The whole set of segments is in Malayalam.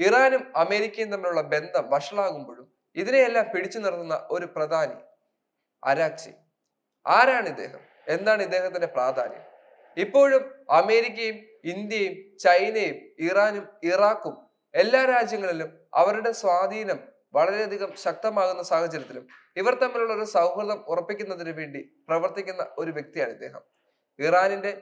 ഇറാനും അമേരിക്കയും തമ്മിലുള്ള ബന്ധം വഷളാകുമ്പോഴും ഇതിനെയെല്ലാം പിടിച്ചു നിർത്തുന്ന ഒരു പ്രധാനി അരാക്ചി. ആരാണ് ഇദ്ദേഹം? എന്താണ് ഇദ്ദേഹത്തിന്റെ പ്രാധാന്യം? ഇപ്പോഴും അമേരിക്കയും ഇന്ത്യയും ചൈനയും ഇറാനും ഇറാഖും എല്ലാ രാജ്യങ്ങളിലും അവരുടെ സ്വാധീനം വളരെയധികം ശക്തമാകുന്ന സാഹചര്യത്തിലും ഇവർ തമ്മിലുള്ള ഒരു സൗഹൃദം ഉറപ്പിക്കുന്നതിന് വേണ്ടി പ്രവർത്തിക്കുന്ന ഒരു വ്യക്തിയാണ് ഇദ്ദേഹം. ഇറാനിന്റെ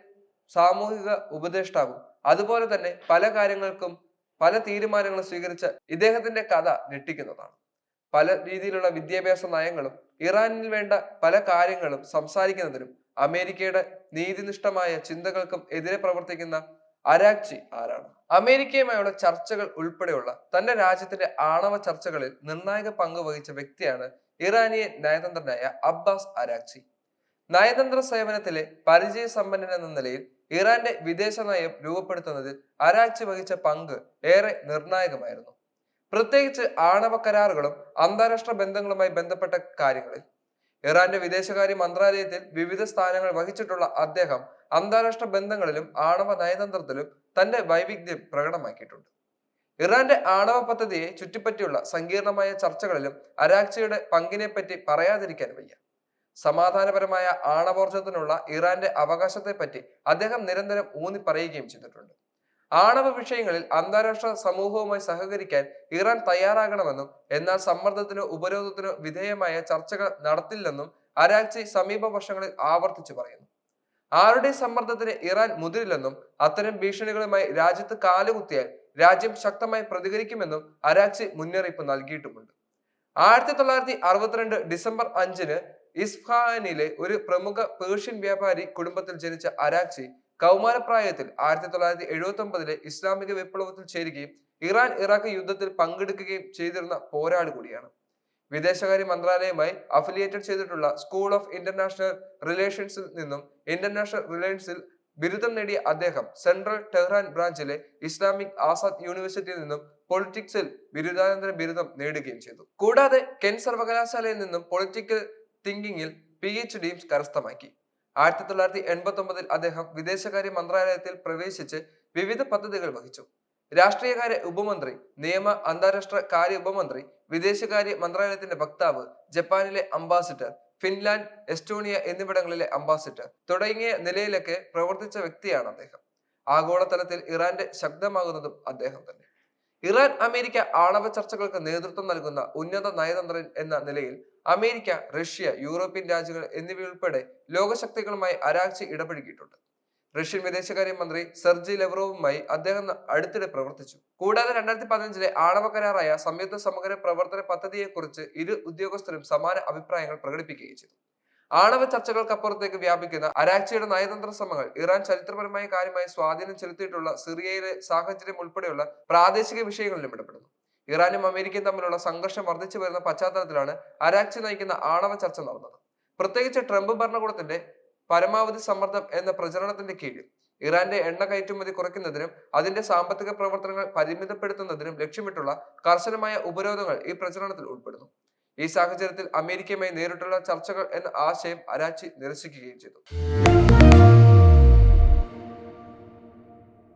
സാമൂഹിക ഉപദേഷ്ടാവും അതുപോലെ തന്നെ പല കാര്യങ്ങൾക്കും പല തീരുമാനങ്ങളും സ്വീകരിച്ച ഇദ്ദേഹത്തിന്റെ കഥ ഞെട്ടിക്കുന്നതാണ്. പല രീതിയിലുള്ള വിദ്യാഭ്യാസ നയങ്ങളും ഇറാനിൽ വേണ്ട പല കാര്യങ്ങളും സംസാരിക്കുന്നതിനും അമേരിക്കയുടെ നീതിനിഷ്ഠമായ ചിന്തകൾക്കും എതിരെ പ്രവർത്തിക്കുന്ന അരാക്ചി ആരാണ്? അമേരിക്കയുമായുള്ള ചർച്ചകൾ ഉൾപ്പെടെയുള്ള തന്റെ രാജ്യത്തിന്റെ ആണവ ചർച്ചകളിൽ നിർണായക പങ്ക് വഹിച്ച വ്യക്തിയാണ് ഇറാനിയൻ നയതന്ത്രനായ അബ്ബാസ് അരാക്ചി. നയതന്ത്ര സേവനത്തിലെ പരിചയസമ്പന്നൻ എന്ന നിലയിൽ ഇറാന്റെ വിദേശ നയം രൂപപ്പെടുത്തുന്നതിൽ അരാക്ചി വഹിച്ച പങ്ക് ഏറെ നിർണായകമായിരുന്നു. പ്രത്യേകിച്ച് ആണവ കരാറുകളും അന്താരാഷ്ട്ര ബന്ധങ്ങളുമായി ബന്ധപ്പെട്ട കാര്യങ്ങളിൽ. ഇറാന്റെ വിദേശകാര്യ മന്ത്രാലയത്തിൽ വിവിധ സ്ഥാനങ്ങൾ വഹിച്ചിട്ടുള്ള അദ്ദേഹം അന്താരാഷ്ട്ര ബന്ധങ്ങളിലും ആണവ നയതന്ത്രത്തിലും തന്റെ വൈവിധ്യം പ്രകടമാക്കിയിട്ടുണ്ട്. ഇറാന്റെ ആണവ പദ്ധതിയെ ചുറ്റിപ്പറ്റിയുള്ള സങ്കീർണമായ ചർച്ചകളിലും അരാക്ചിയുടെ പങ്കിനെപ്പറ്റി പറയാതിരിക്കാൻ വയ്യ. സമാധാനപരമായ ആണവോർജത്തിനുള്ള ഇറാന്റെ അവകാശത്തെ പറ്റി അദ്ദേഹം നിരന്തരം ഊന്നി പറയുകയും ചെയ്തിട്ടുണ്ട്. ആണവ വിഷയങ്ങളിൽ അന്താരാഷ്ട്ര സമൂഹവുമായി സഹകരിക്കാൻ ഇറാൻ തയ്യാറാകണമെന്നും എന്നാൽ സമ്മർദ്ദത്തിനോ ഉപരോധത്തിനോ വിധേയമായ ചർച്ചകൾ നടത്തില്ലെന്നും അരാക്ചി സമീപ വർഷങ്ങളിൽ ആവർത്തിച്ചു പറയുന്നു. ആരുടെ സമ്മർദ്ദത്തിന് ഇറാൻ മുതിരില്ലെന്നും അത്തരം ഭീഷണികളുമായി രാജ്യത്ത് കാലുകുത്തിയാൽ രാജ്യം ശക്തമായി പ്രതികരിക്കുമെന്നും അരാക്ചി മുന്നറിയിപ്പ് നൽകിയിട്ടുമുണ്ട്. 1962 ഡിസംബർ 5 ഇസ്ഫഹാനിലെ ഒരു പ്രമുഖ പേർഷ്യൻ വ്യാപാരി കുടുംബത്തിൽ ജനിച്ച അരാക്ചി കൗമാരപ്രായത്തിൽ 1979 ഇസ്ലാമിക വിപ്ലവത്തിൽ ചേരുകയും ഇറാൻ ഇറാഖ് യുദ്ധത്തിൽ പങ്കെടുക്കുകയും ചെയ്തിരുന്ന പോരാളി കൂടിയാണ്. വിദേശകാര്യ മന്ത്രാലയവുമായി അഫിലിയേറ്റഡ് ചെയ്തിട്ടുള്ള സ്കൂൾ ഓഫ് ഇന്റർനാഷണൽ റിലേഷൻസിൽ നിന്നും ഇന്റർനാഷണൽ റിലേഷൻസിൽ ബിരുദം നേടിയ അദ്ദേഹം സെൻട്രൽ ടെഹ്റാൻ ബ്രാഞ്ചിലെ ഇസ്ലാമിക് ആസാദ് യൂണിവേഴ്സിറ്റിയിൽ നിന്നും പൊളിറ്റിക്സിൽ ബിരുദാനന്തര ബിരുദം നേടുകയും ചെയ്തു. കൂടാതെ കെൻ സർവകലാശാലയിൽ നിന്നും പൊളിറ്റിക്കൽ തിങ്കിങ്ങിൽ PhD കരസ്ഥമാക്കി. 1989 അദ്ദേഹം വിദേശകാര്യ മന്ത്രാലയത്തിൽ പ്രവേശിച്ച് വിവിധ പദ്ധതികൾ വഹിച്ചു. രാഷ്ട്രീയകാര്യ ഉപമന്ത്രി, നിയമ അന്താരാഷ്ട്ര കാര്യ ഉപമന്ത്രി, വിദേശകാര്യ മന്ത്രാലയത്തിന്റെ വക്താവ്, ജപ്പാനിലെ അംബാസിഡർ, ഫിൻലാൻഡ്, എസ്റ്റോണിയ എന്നിവിടങ്ങളിലെ അംബാസിഡർ തുടങ്ങിയ നിലയിലൊക്കെ പ്രവർത്തിച്ച വ്യക്തിയാണ് അദ്ദേഹം. ആഗോളതലത്തിൽ ഇറാന്റെ ശബ്ദമാകുന്നതും അദ്ദേഹം തന്നെ. ഇറാൻ അമേരിക്ക ആണവ ചർച്ചകൾക്ക് നേതൃത്വം നൽകുന്ന ഉന്നത നയതന്ത്രൻ എന്ന നിലയിൽ അമേരിക്ക, റഷ്യ, യൂറോപ്യൻ രാജ്യങ്ങൾ എന്നിവയുൾപ്പെടെ ലോകശക്തികളുമായി അരാക്ചി ഇടപഴകിയിട്ടുണ്ട്. റഷ്യൻ വിദേശകാര്യ മന്ത്രി സെർജി ലെവ്റോവുമായി അദ്ദേഹം അടുത്തിടെ പ്രവർത്തിച്ചു. കൂടാതെ 2015 ആണവ കരാറായ സംയുക്ത സമഗ്ര പ്രവർത്തന പദ്ധതിയെക്കുറിച്ച് ഇരു ഉദ്യോഗസ്ഥരും സമാന അഭിപ്രായങ്ങൾ പ്രകടിപ്പിക്കുകയും ചെയ്തു. ആണവ ചർച്ചകൾക്കപ്പുറത്തേക്ക് വ്യാപിക്കുന്ന അരാക്ചിയുടെ നയതന്ത്ര ശ്രമങ്ങൾ ഇറാൻ ചരിത്രപരമായ കാര്യമായി സ്വാധീനം ചെലുത്തിയിട്ടുള്ള സിറിയയിലെ സാഹചര്യം ഉൾപ്പെടെയുള്ള പ്രാദേശിക വിഷയങ്ങളിലും ഇടപെടുന്നു. ഇറാനും അമേരിക്കയും തമ്മിലുള്ള സംഘർഷം വർദ്ധിച്ചു വരുന്ന പശ്ചാത്തലത്തിലാണ് അരാക്ചി നയിക്കുന്ന ആണവ ചർച്ച നടന്നത്. പ്രത്യേകിച്ച് ട്രംപ് ഭരണകൂടത്തിന്റെ പരമാവധി സമ്മർദ്ദം എന്ന പ്രചരണത്തിന്റെ കീഴിൽ ഇറാന്റെ എണ്ണ കയറ്റുമതി കുറയ്ക്കുന്നതിനും അതിന്റെ സാമ്പത്തിക പ്രവർത്തനങ്ങൾ പരിമിതപ്പെടുത്തുന്നതിനും ലക്ഷ്യമിട്ടുള്ള കർശനമായ ഉപരോധങ്ങൾ ഈ പ്രചരണത്തിൽ ഉൾപ്പെടുന്നു. ഈ സാഹചര്യത്തിൽ അമേരിക്കയുമായി നേരിട്ടുള്ള ചർച്ചകൾ എന്ന ആശയം അരാക്ചി നിരസിക്കുകയും ചെയ്തു.